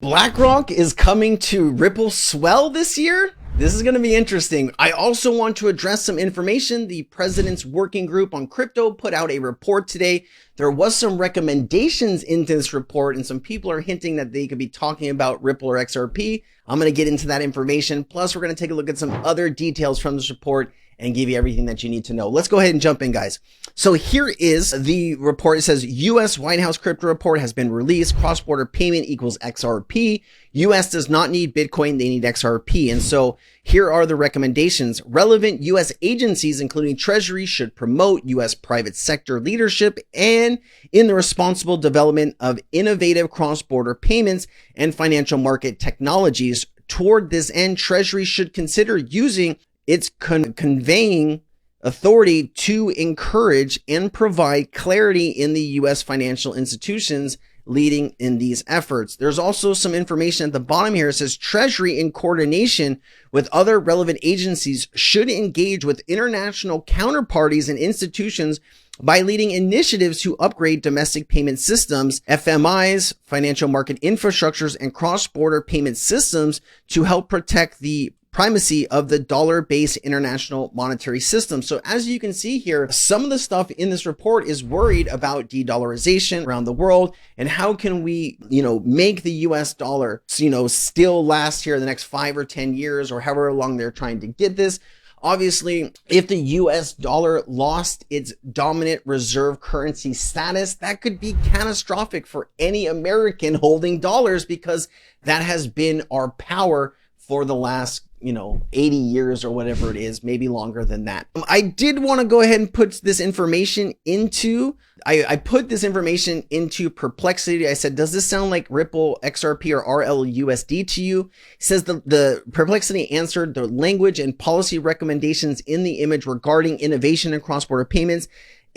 BlackRock is coming to Ripple Swell this year. This is going to be interesting. I also want to address some information. The President's Working Group on Crypto put out a report today. There was some recommendations into this report, and some people are hinting that they could be talking about Ripple or XRP. I'm going to get into that information. Plus, we're going to take a look at some other details from this report and give you everything that you need to know. Let's go ahead and jump in, guys. So here is the report. It says U.S. White House crypto report has been released. Cross-border payment equals XRP. U.S. does not need Bitcoin. They need XRP. And so here are the recommendations. Relevant U.S. agencies, including Treasury, should promote U.S. private sector leadership and in the responsible development of innovative cross-border payments and financial market technologies. Toward this end, Treasury should consider using its conveying authority to encourage and provide clarity in the U.S. financial institutions leading in these efforts. There's also some information at the bottom here. It says Treasury, in coordination with other relevant agencies, should engage with international counterparties and institutions by leading initiatives to upgrade domestic payment systems, FMIs, financial market infrastructures, and cross-border payment systems to help protect the primacy of the dollar-based international monetary system. So as you can see here, some of the stuff in this report is worried about de-dollarization around the world and how can we, make the US dollar, still last here the next 5 or 10 years or however long they're trying to get this. Obviously, if the US dollar lost its dominant reserve currency status, that could be catastrophic for any American holding dollars because that has been our power for the last 80 years or whatever it is, maybe longer than that. I did want to go ahead and put this information into, I put this information into Perplexity. I said, does this sound like Ripple, XRP, or RLUSD to you? It says the Perplexity answered the language and policy recommendations in the image regarding innovation in cross-border payments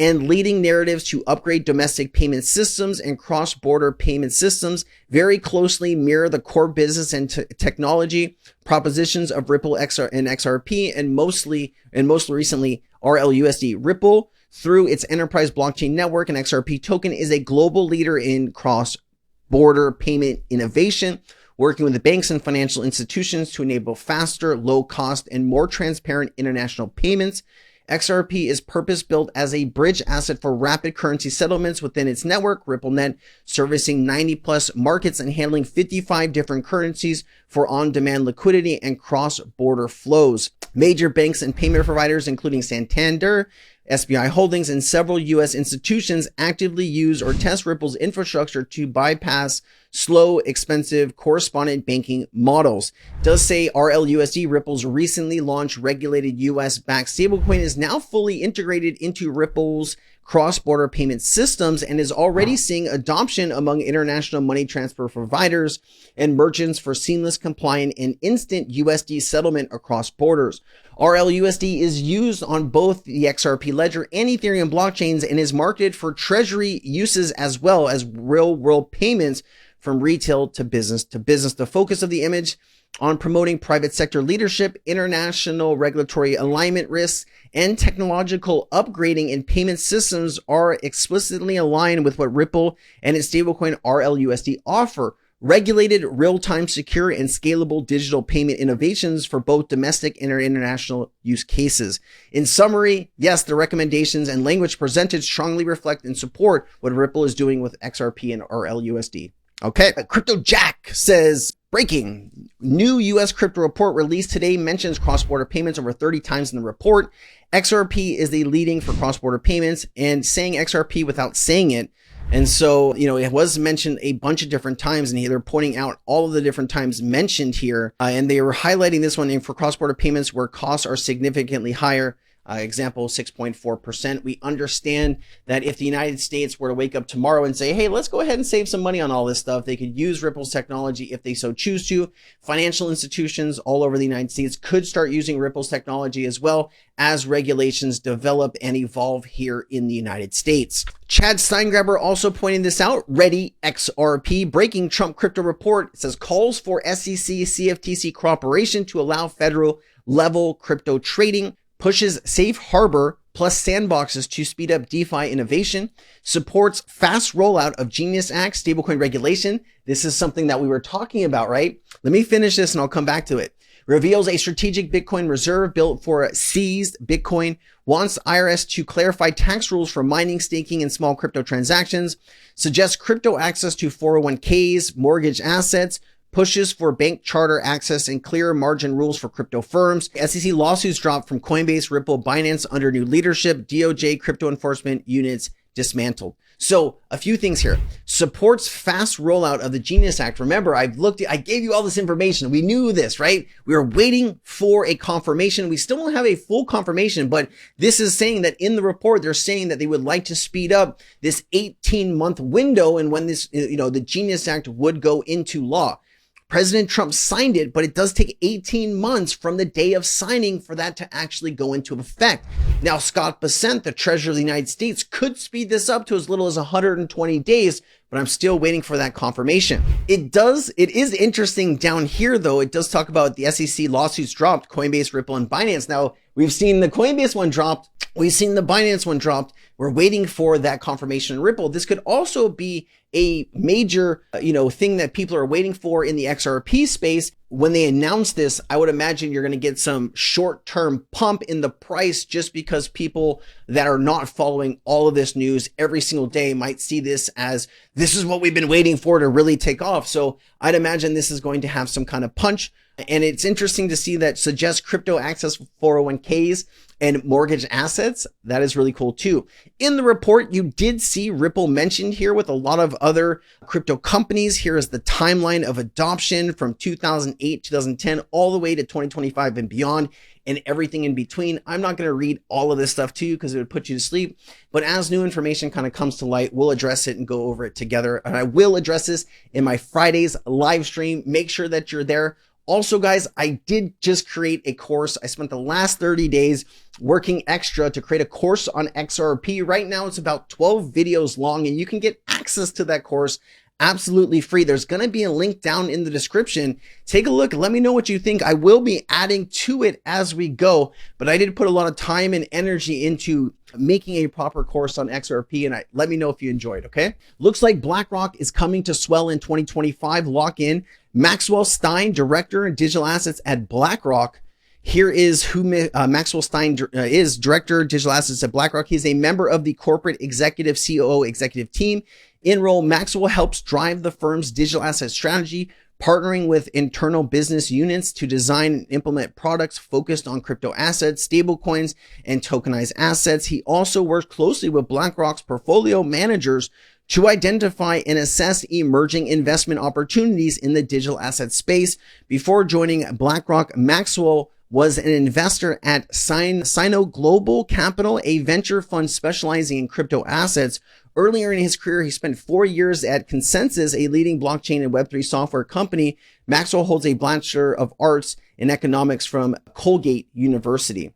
and leading narratives to upgrade domestic payment systems and cross-border payment systems very closely mirror the core business and technology propositions of Ripple and XRP and most recently RLUSD. Ripple, through its enterprise blockchain network and XRP token, is a global leader in cross-border payment innovation, working with the banks and financial institutions to enable faster, low-cost, and more transparent international payments. XRP is purpose-built as a bridge asset for rapid currency settlements within its network, RippleNet, servicing 90-plus markets and handling 55 different currencies for on-demand liquidity and cross-border flows. Major banks and payment providers, including Santander, SBI Holdings, and several U.S. institutions actively use or test Ripple's infrastructure to bypass slow, expensive correspondent banking models. It does say RLUSD, Ripple's recently launched regulated U.S.-backed stablecoin, is now fully integrated into Ripple's cross-border payment systems and is already seeing adoption among international money transfer providers and merchants for seamless, compliant, and instant USD settlement across borders. RLUSD is used on both the XRP ledger and Ethereum blockchains and is marketed for treasury uses as well as real-world payments from retail to business to business. The focus of the image on promoting private sector leadership, international regulatory alignment risks, and technological upgrading in payment systems are explicitly aligned with what Ripple and its stablecoin RLUSD offer. Regulated, real-time, secure, and scalable digital payment innovations for both domestic and international use cases. In summary, yes, the recommendations and language presented strongly reflect and support what Ripple is doing with XRP and RLUSD. Okay, Crypto Jack says, breaking, new U.S. crypto report released today mentions cross-border payments over 30 times in the report. XRP is the leading for cross-border payments, and saying XRP without saying it. And so, it was mentioned a bunch of different times, and they're pointing out all of the different times mentioned here. And they were highlighting this one for cross-border payments where costs are significantly higher. Example, 6.4%. We understand that if the United States were to wake up tomorrow and say, hey, let's go ahead and save some money on all this stuff, they could use Ripple's technology if they so choose to. Financial institutions all over the United States could start using Ripple's technology as well as regulations develop and evolve here in the United States. Chad Steingraber also pointing this out. Ready XRP, breaking Trump crypto report. It says calls for SEC CFTC cooperation to allow federal level crypto trading. Pushes safe harbor plus sandboxes to speed up DeFi innovation, supports fast rollout of Genius Act stablecoin regulation. This is something that we were talking about, right? Let me finish this and I'll come back to it. Reveals a strategic Bitcoin reserve built for seized Bitcoin, wants IRS to clarify tax rules for mining, staking, and small crypto transactions, suggests crypto access to 401ks, mortgage assets, pushes for bank charter access and clearer margin rules for crypto firms. SEC lawsuits dropped from Coinbase, Ripple, Binance under new leadership, DOJ crypto enforcement units dismantled. So a few things here. Supports fast rollout of the Genius Act. Remember, I gave you all this information. We knew this, right? We were waiting for a confirmation. We still don't have a full confirmation, but this is saying that in the report, they're saying that they would like to speed up this 18-month window and when this, the Genius Act would go into law. President Trump signed it, but it does take 18 months from the day of signing for that to actually go into effect. Now, Scott Bessent, the Treasurer of the United States, could speed this up to as little as 120 days, but I'm still waiting for that confirmation. It is interesting down here, though. It does talk about the SEC lawsuits dropped, Coinbase, Ripple, and Binance. Now, we've seen the Coinbase one dropped. We've seen the Binance one dropped. We're waiting for that confirmation in Ripple. This could also be a major, thing that people are waiting for in the XRP space. When they announce this, I would imagine you're going to get some short-term pump in the price just because people that are not following all of this news every single day might see this as this is what we've been waiting for to really take off. So I'd imagine this is going to have some kind of punch. And it's interesting to see that suggests crypto access for 401ks and mortgage assets. That is really cool too. In the report, you did see Ripple mentioned here with a lot of other crypto companies. Here is the timeline of adoption from 2008, 2010, all the way to 2025 and beyond, and everything in between. I'm not going to read all of this stuff to you because it would put you to sleep. But as new information kind of comes to light, we'll address it and go over it together. And I will address this in my Fridays live stream. Make sure that you're there. Also, guys, I did just create a course. I spent the last 30 days working extra to create a course on XRP. Right now, it's about 12 videos long, and you can get access to that course absolutely free. There's going to be a link down in the description. Take a look. Let me know what you think. I will be adding to it as we go, but I did put a lot of time and energy into making a proper course on XRP, and let me know if you enjoyed, okay? Looks like BlackRock is coming to Swell in 2025. Lock in. Maxwell Stein, Director of Digital Assets at BlackRock. Here is who Maxwell Stein is, Director of Digital Assets at BlackRock. He's a member of the Corporate Executive COO Executive Team. In role, Maxwell helps drive the firm's digital asset strategy, partnering with internal business units to design and implement products focused on crypto assets, stablecoins, and tokenized assets. He also works closely with BlackRock's portfolio managers to identify and assess emerging investment opportunities in the digital asset space. Before joining BlackRock, Maxwell was an investor at Sino Global Capital, a venture fund specializing in crypto assets. Earlier in his career, he spent 4 years at Consensus, a leading blockchain and Web3 software company. Maxwell holds a Bachelor of Arts in Economics from Colgate University.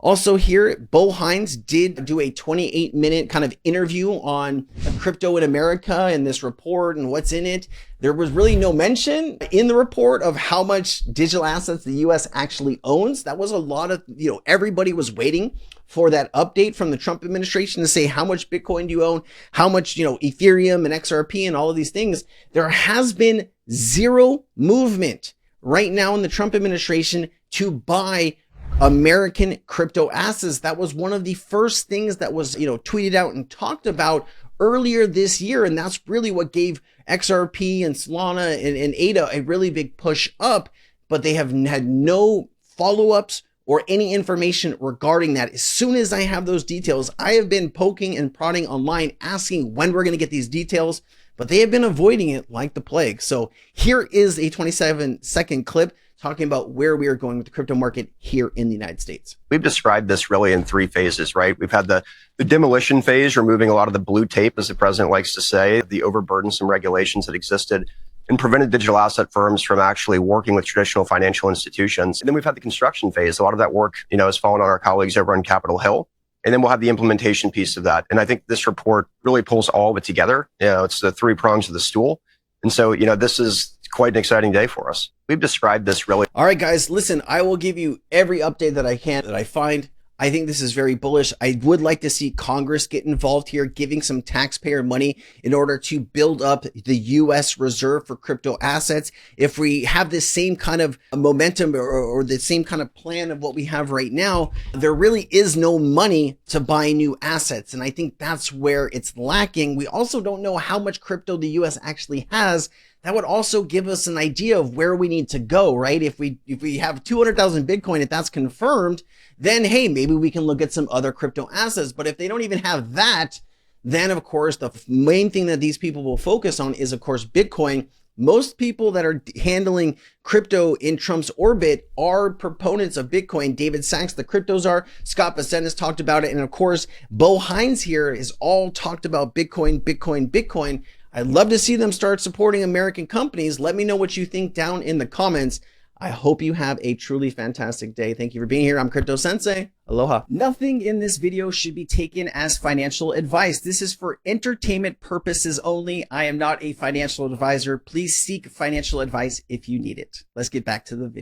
Also here, Bo Hines did do a 28-minute kind of interview on crypto in America and this report and what's in it. There was really no mention in the report of how much digital assets the US actually owns. That was a lot of, everybody was waiting for that update from the Trump administration to say how much Bitcoin do you own, how much, Ethereum and XRP and all of these things. There has been zero movement right now in the Trump administration to buy American crypto assets. That was one of the first things that was, tweeted out and talked about earlier this year. And that's really what gave XRP and Solana and ADA a really big push up, but they have had no follow-ups or any information regarding that. As soon as I have those details, I have been poking and prodding online, asking when we're going to get these details, but they have been avoiding it like the plague. So here is a 27-second clip talking about where we are going with the crypto market here in the United States. We've described this really in 3 phases, right? We've had the demolition phase, removing a lot of the blue tape, as the president likes to say, the overburdensome regulations that existed and prevented digital asset firms from actually working with traditional financial institutions. And then we've had the construction phase. A lot of that work, has fallen on our colleagues over on Capitol Hill. And then we'll have the implementation piece of that. And I think this report really pulls all of it together. It's the 3 prongs of the stool. And so, this is quite an exciting day for us. We've described this really. All right, guys, listen, I will give you every update that I can, that I find. I think this is very bullish. I would like to see Congress get involved here, giving some taxpayer money in order to build up the US reserve for crypto assets. If we have this same kind of momentum or the same kind of plan of what we have right now, there really is no money to buy new assets. And I think that's where it's lacking. We also don't know how much crypto the US actually has. That would also give us an idea of where we need to go, right? If we have 200,000 Bitcoin, if that's confirmed, then hey, maybe we can look at some other crypto assets. But if they don't even have that, then of course, the main thing that these people will focus on is of course, Bitcoin. Most people that are handling crypto in Trump's orbit are proponents of Bitcoin. David Sachs, the cryptos are. Scott Bessent has talked about it. And of course, Bo Hines here is all talked about Bitcoin, Bitcoin, Bitcoin. I'd love to see them start supporting American companies. Let me know what you think down in the comments. I hope you have a truly fantastic day. Thank you for being here. I'm Crypto Sensei. Aloha. Nothing in this video should be taken as financial advice. This is for entertainment purposes only. I am not a financial advisor. Please seek financial advice if you need it. Let's get back to the video.